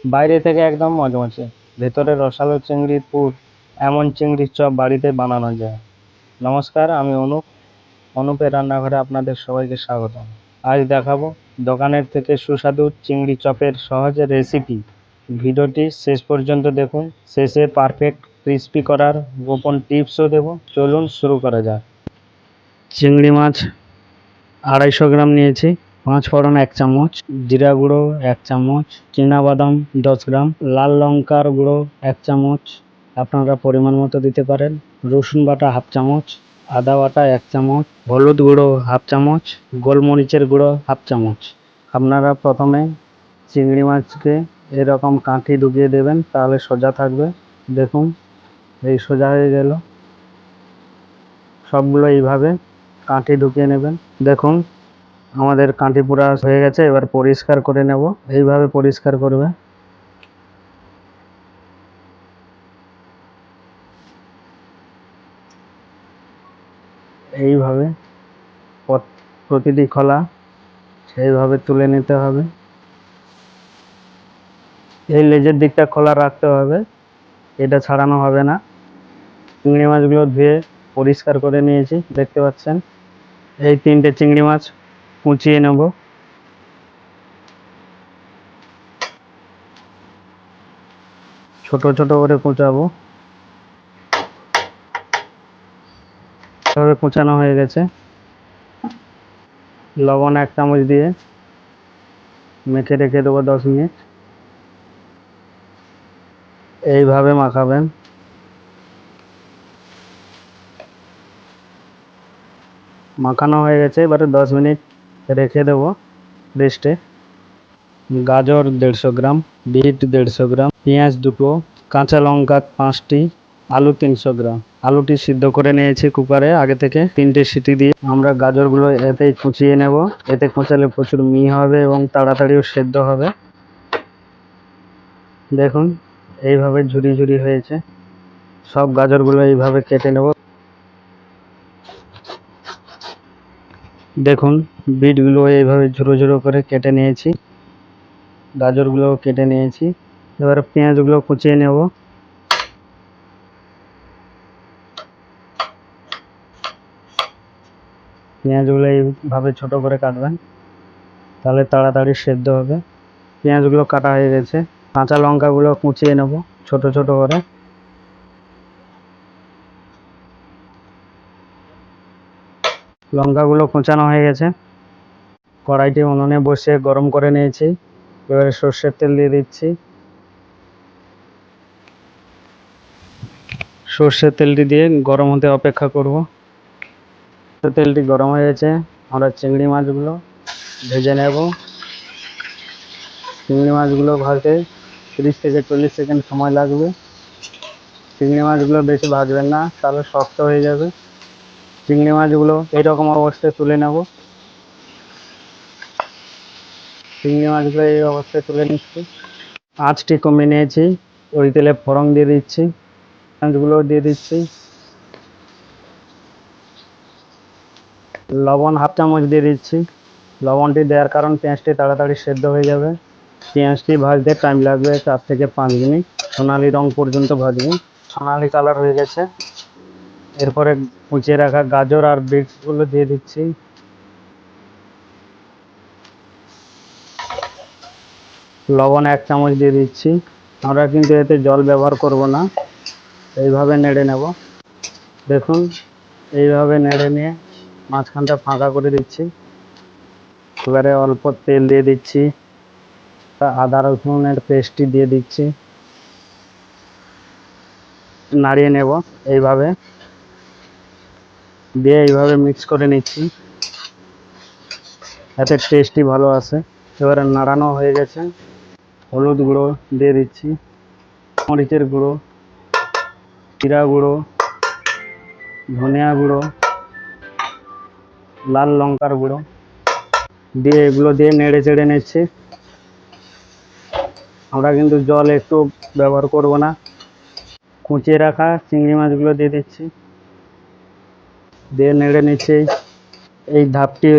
বাইরে থেকে একদম মচমচে, ভেতরে রসালো চিংড়ির পুর। এমন চিংড়ির চপ বাড়িতে বানানো যায়। নমস্কার, আমি অনুপের রান্নাঘরে আপনাদের সবাইকে স্বাগতম। আজ দেখাবো দোকানের থেকে সুস্বাদু চিংড়ি চপের সহজ রেসিপি। ভিডিওটি শেষ পর্যন্ত দেখুন। শেষে পারফেক্ট ক্রিস্পি করার গোপন টিপসও দেব। চলুন শুরু করা যাক। চিংড়ি মাছ 250 গ্রাম নিয়েছি, 5 ফোড়ন 1 চামচ, জিরা গুঁড়ো 1 চামচ, বাদাম 10 গ্রাম, লাল লঙ্কার গুঁড়ো 1 চামচ, আপনারা পরিমাণ মতো দিতে পারেন, রসুন বাটা 1/2 চামচ, আদা বাটা 1 চামচ, হলুদ গুঁড়ো 1/2 চামচ, গোলমরিচের গুঁড়ো 1/2 চামচ। আপনারা প্রথমে চিংড়ি মাছকে এরকম কাঁটি ঢুকিয়ে দেবেন, তাহলে সোজা থাকবে। দেখুন, এই সোজা হয়ে গেল। সবগুলো এইভাবে কাঁটি ঢুকিয়ে নেবেন। দেখুন, আমাদের কাঁটি পুরা হয়ে গেছে। এবার পরিষ্কার করে নেব। এইভাবে পরিষ্কার করবে। এইভাবে প্রতিটি খোলা এইভাবে তুলে নিতে হবে। এই লেজের দিকটা খোলা রাখতে হবে, এটা ছাড়ানো হবে না। চিংড়ি মাছগুলো ধুয়ে পরিষ্কার করে নিয়েছি, দেখতে পাচ্ছেন। এই 3টে চিংড়ি মাছ কুচিয়ে নেব। ছোট ছোট করে কুচাবো। এভাবে কুচানো হয়ে গেছে। লবণ 1 চামচ দিয়ে মেখে রেখে দেবো 10 মিনিট। এইভাবে মাখাবেন। মাখানো হয়ে গেছে, এবারে 10 মিনিট রেখে দেবো রেস্টে। গাজর 150 গ্রাম, বিট 150 গ্রাম, পেঁয়াজ 2টো, কাঁচা লঙ্কা 5টি, আলু 300 গ্রাম। আলুটি সিদ্ধ করে নিয়েছি কুকারে আগে থেকে 3টে সিটি দিয়ে। আমরা গাজরগুলো এতেই কুচিয়ে নেব। এতে কুচালে প্রচুর মিহি হবে এবং তাড়াতাড়িও সেদ্ধ হবে। দেখুন, এইভাবে ঝুরি ঝুরি হয়েছে। সব গাজরগুলো এইভাবে কেটে নেব। দেখুন, বিটগুলো এইভাবে ঝুরো ঝুরো করে কেটে নিয়েছি, গাজরগুলো কেটে নিয়েছি। এবার পেঁয়াজগুলো কুচিয়ে নেব। পেঁয়াজগুলো এইভাবে ছোট করে কাটবেন, তাহলে তাড়াতাড়ি সেদ্ধ হবে। পেঁয়াজগুলো কাটা হয়ে গেছে। কাঁচা লঙ্কাগুলো কুচিয়ে নেব ছোট ছোট করে। লঙ্কাগুলো কুচানো হয়ে গেছে। কড়াইটি উনুনে বসিয়ে গরম করে নিয়েছি। এবারে সর্ষের তেল দিয়ে দিচ্ছি। সর্ষের তেলটি দিয়ে গরম হতে অপেক্ষা করব। তেলটি গরম হয়ে গেছে, আমরা চিংড়ি মাছগুলো ভেজে নেব। চিংড়ি মাছগুলো ভাজতে 30 থেকে 40 সেকেন্ড সময় লাগবে। চিংড়ি মাছগুলো বেশি ভাজবেন না, তাহলে শক্ত হয়ে যাবে। চিংড়ি মাছগুলো এইরকম অবস্থায় তুলে নেব। চিংড়ি মাছগুলো এই অবস্থায় তুলে নিচ্ছি। আঁচটি কমিয়ে নিয়েছি। ওই তেলে ফোড়ন দিয়ে দিচ্ছি, মাছগুলো দিয়ে দিচ্ছি। লবণ 1/2 চামচ দিয়ে দিচ্ছি। লবণটি দেওয়ার কারণ পেঁয়াজটি তাড়াতাড়ি সেদ্ধ হয়ে যাবে। পেঁয়াজটি ভাজতে টাইম লাগবে 4 থেকে 5 মিনিট। সোনালি রং পর্যন্ত ভাজবেন। সোনালি কালার হয়ে গেছে। এরপরে কুচিয়ে রাখা গাজর আর বিটগুলো দিয়ে দিচ্ছি। লবণ 1 চামচ দিয়ে দিচ্ছি। আমরা কিন্তু এতে জল ব্যবহার করব না, এইভাবে নেড়ে নেব। দেখুন, এইভাবে নেড়ে নিয়ে মাঝখানটা ফাঁকা করে দিচ্ছি। এবারে অল্প তেল দিয়ে দিচ্ছি, আদা রসুনের পেস্টটি দিয়ে দিচ্ছি। নাড়িয়ে নেব এইভাবে, দিয়ে এইভাবে মিক্স করে নিচ্ছি, এতে টেস্টই ভালো আসে। এবারে নাড়ানো হয়ে গেছে। হলুদ গুঁড়ো দিয়ে দিচ্ছি, মরিচের গুঁড়ো, জিরা গুঁড়ো, ধনিয়া গুঁড়ো, লাল লঙ্কার গুঁড়ো দিয়ে এগুলো দিয়ে নেড়ে চেড়ে নিচ্ছি। আমরা কিন্তু জল একটু ব্যবহার করব না। কুচিয়ে রাখা চিংড়ি মাছগুলো দিয়ে দিচ্ছি, দিয়ে নেড়ে নিচ্ছি। এই ধাপটি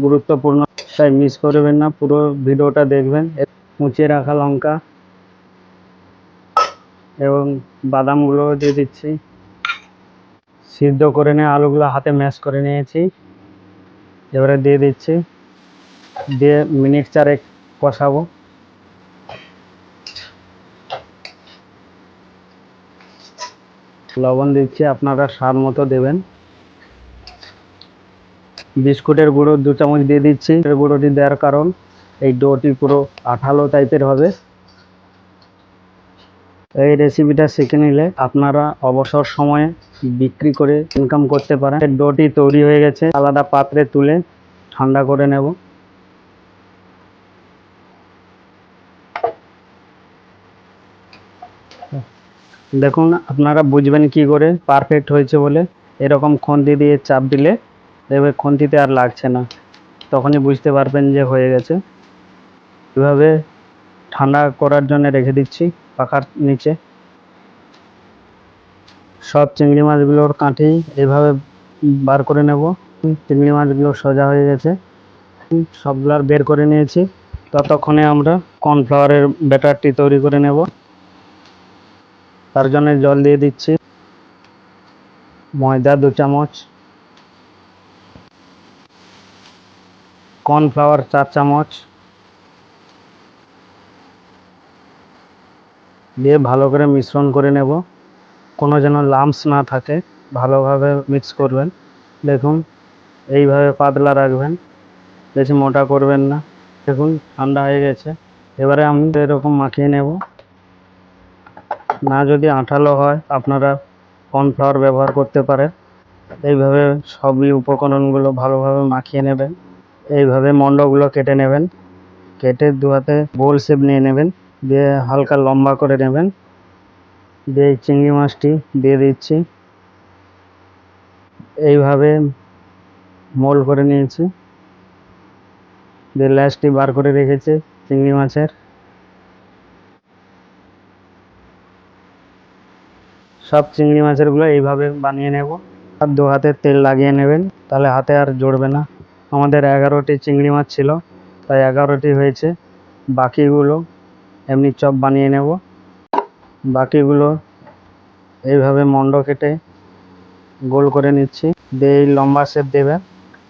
গুরুত্বপূর্ণ, তাই মিস করবেন না, পুরো ভিডিওটা দেখবেন। কুচিয়ে রাখা লঙ্কা এবং বাদামগুলো দিয়ে দিচ্ছি। সিদ্ধ করে নিয়ে আলুগুলো হাতে ম্যাশ করে নিয়েছি, এবারে দিয়ে দিচ্ছি, দিয়ে মিনিট চারেক কষাবো। লবণ দিচ্ছি, আপনারা স্বাদ মতো দেবেন। বিস্কুটের গুঁড়ো 2 চামচ দিয়ে দিচ্ছি। গুঁড়োটি দেওয়ার কারণ এই ডোটি পুরো আঠালো টাইপের হবে। এই রেসিপিটা শিখে নিলে আপনারা অবসর সময়ে বিক্রি করে ইনকাম করতে পারেন। ডোটি তৈরি হয়ে গেছে, আলাদা পাত্রে তুলে ঠান্ডা করে নেব। দেখুন, আপনারা বুঝবেন কি করে পারফেক্ট হয়েছে বলে, এরকম খুন্তি দিয়ে চাপ দিলে দেখবে খুন্তিতে আর লাগছে না, তখনই বুঝতে পারবেন যে হয়ে গেছে। এভাবে ঠান্ডা করার জন্য রেখে দিচ্ছি পাখার নিচে। সব চিংড়ি মাছগুলোর কাঁটি এভাবে বার করে নেব। চিংড়ি মাছগুলো সোজা হয়ে গেছে, সবগুলো বের করে নিয়েছি। ততক্ষণে আমরা কর্নফ্লাওয়ারের ব্যাটারটি তৈরি করে নেব। তার জন্য জল দিয়ে দিচ্ছি, ময়দা 2 চামচ, কর্নফ্লাওয়ার 4 চামচ দিয়ে ভালো করে মিশ্রণ করে নেব। কোনো যেন লাম্পস না থাকে, ভালোভাবে মিক্স করবেন। দেখুন, এইভাবে পাতলা রাখবেন, বেশি মোটা করবেন না। দেখুন ঠান্ডা হয়ে গেছে, এবারে আমি এরকম মাখিয়ে নেব। না যদি আঠালো হয় আপনারা কর্নফ্লাওয়ার ব্যবহার করতে পারেন। এইভাবে সবই উপকরণগুলো ভালোভাবে মাখিয়ে নেবেন। এইভাবে মন্ডগুলো কেটে নেবেন, কেটে 2 হাতে গোল শেপ নিয়ে নেবেন, দিয়ে হালকা লম্বা করে নেবেন। দিয়ে চিংড়ি মাছটি দিয়ে দিচ্ছি, এইভাবে মোল করে নিয়েছি। দিয়ে ল্যাসটি বার করে রেখেছি চিংড়ি মাছের। সব চিংড়ি মাছেরগুলো এইভাবে বানিয়ে নেব। আর 2 হাতে তেল লাগিয়ে নেবেন, তাহলে হাতে আর জড়বে না। আমাদের 11টি চিংড়ি মাছ ছিল, তাই 11টি হয়েছে। বাকিগুলো এমনি চপ বানিয়ে নেব। বাকিগুলো এইভাবে মন্ড কেটে গোল করে নিচ্ছি, দিয়ে এই লম্বা শেপ দেবেন।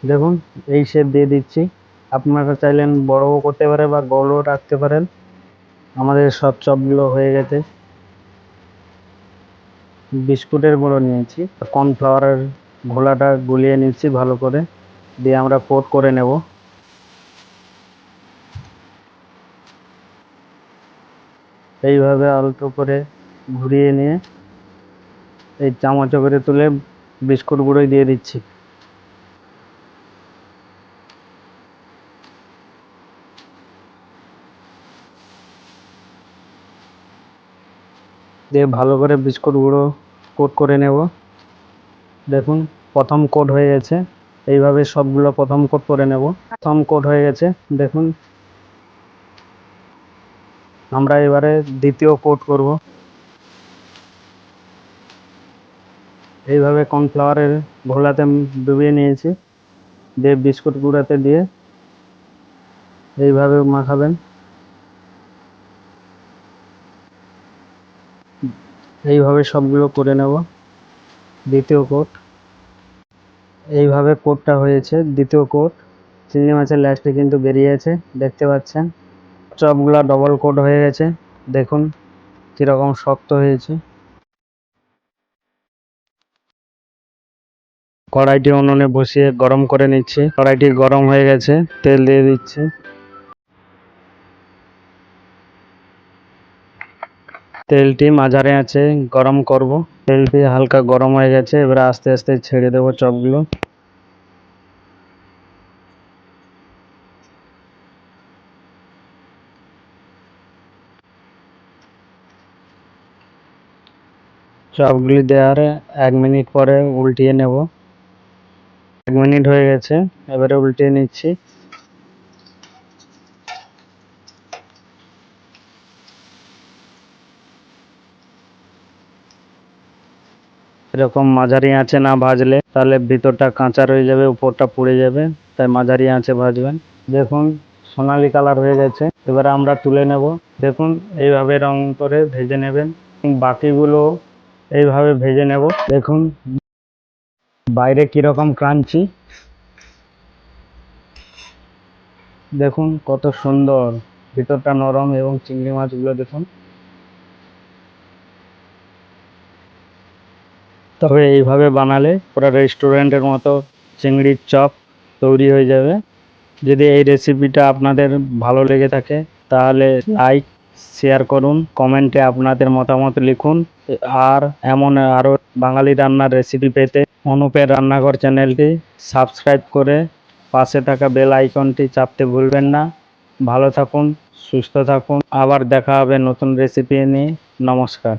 দেখুন এই শেপ দিয়ে দিচ্ছি। আপনারা চাইলেন বড়ও করতে পারেন বা গোলও রাখতে পারেন। আমাদের সব চপগুলো হয়ে গেছে। বিস্কুটের গুঁড়ো নিয়েছি, কর্নফ্লাওয়ারের ঘোলাটা গুলিয়ে নিচ্ছি ভালো করে, দিয়ে আমরা কোট করে নেব। এইভাবে আলতো করে ঘুরিয়ে নিয়ে এই চামচে করে তুলে বিস্কুট গুঁড়োই দিয়ে দিচ্ছি। দিয়ে ভালো করে বিস্কুট গুঁড়ো কোট করে নেব। দেখুন প্রথম কোট হয়ে গেছে, এইভাবে সবগুলো প্রথম কোট করে নেব। প্রথম কোট হয়ে গেছে, দেখুন। আমরা এবারে দ্বিতীয় কোট করব। এইভাবে কর্নফ্লাওয়ারের ঘোলাতে ডুবিয়ে নিয়েছি, দিয়ে বিস্কুট গুঁড়াতে দিয়ে এইভাবে মাখাবেন। এইভাবে সবগুলো করে নেব। দ্বিতীয় কোট, এইভাবে কোটটা হয়েছে দ্বিতীয় কোট। চিংড়ি মাছের ল্যাসটি কিন্তু বেরিয়েছে, দেখতে পাচ্ছেন। চপগুলো ডবল কোট হয়ে গেছে, দেখুন কিরকম শক্ত হয়েছে। কড়াইটি উনুনে বসিয়ে গরম করে নিচ্ছি। কড়াইটি গরম হয়ে গেছে, তেল দিয়ে দিচ্ছি। তেলটি মাঝারে আছে গরম করব। তেলটি হালকা গরম হয়ে গেছে, এবারে আস্তে আস্তে ছেড়ে দেবো চপগুলো। চপগুলি দেওয়ার 1 মিনিট পরে উল্টিয়ে নেব। 1 মিনিট হয়ে গেছে, এবারে উল্টিয়ে নিচ্ছি। এরকম মাঝারি আঁচে না ভাজলে তাহলে ভিতরটা কাঁচা রয়ে যাবে, উপরটা পুড়ে যাবে, তাই মাঝারি আঁচে ভাজবেন। দেখুন সোনালী কালার হয়ে গেছে, এবারে আমরা তুলে নেব। দেখুন এইভাবে রং করে ভেজে নেবেন। বাকিগুলো এইভাবে ভেজে নেব। দেখুন বাইরে কিরকম ক্রাঞ্চি, দেখুন কত সুন্দর, ভিতরটা নরম এবং চিংড়ি মাছগুলো দেখুন। তবে এইভাবে বানালে পুরো রেস্টুরেন্টের মতো চিংড়ির চপ তৈরি হয়ে যাবে। যদি এই রেসিপিটা আপনাদের ভালো লেগে থাকে তাহলে লাইক শেয়ার করুন, কমেন্টে আপনাদের মতামত লিখুন। আর এমন আরও বাঙালি রান্নার রেসিপি পেতে অনুপের রান্নাঘর চ্যানেলটি সাবস্ক্রাইব করে পাশে থাকা বেল আইকনটি চাপতে ভুলবেন না। ভালো থাকুন, সুস্থ থাকুন, আবার দেখা হবে নতুন রেসিপি নিয়ে। নমস্কার।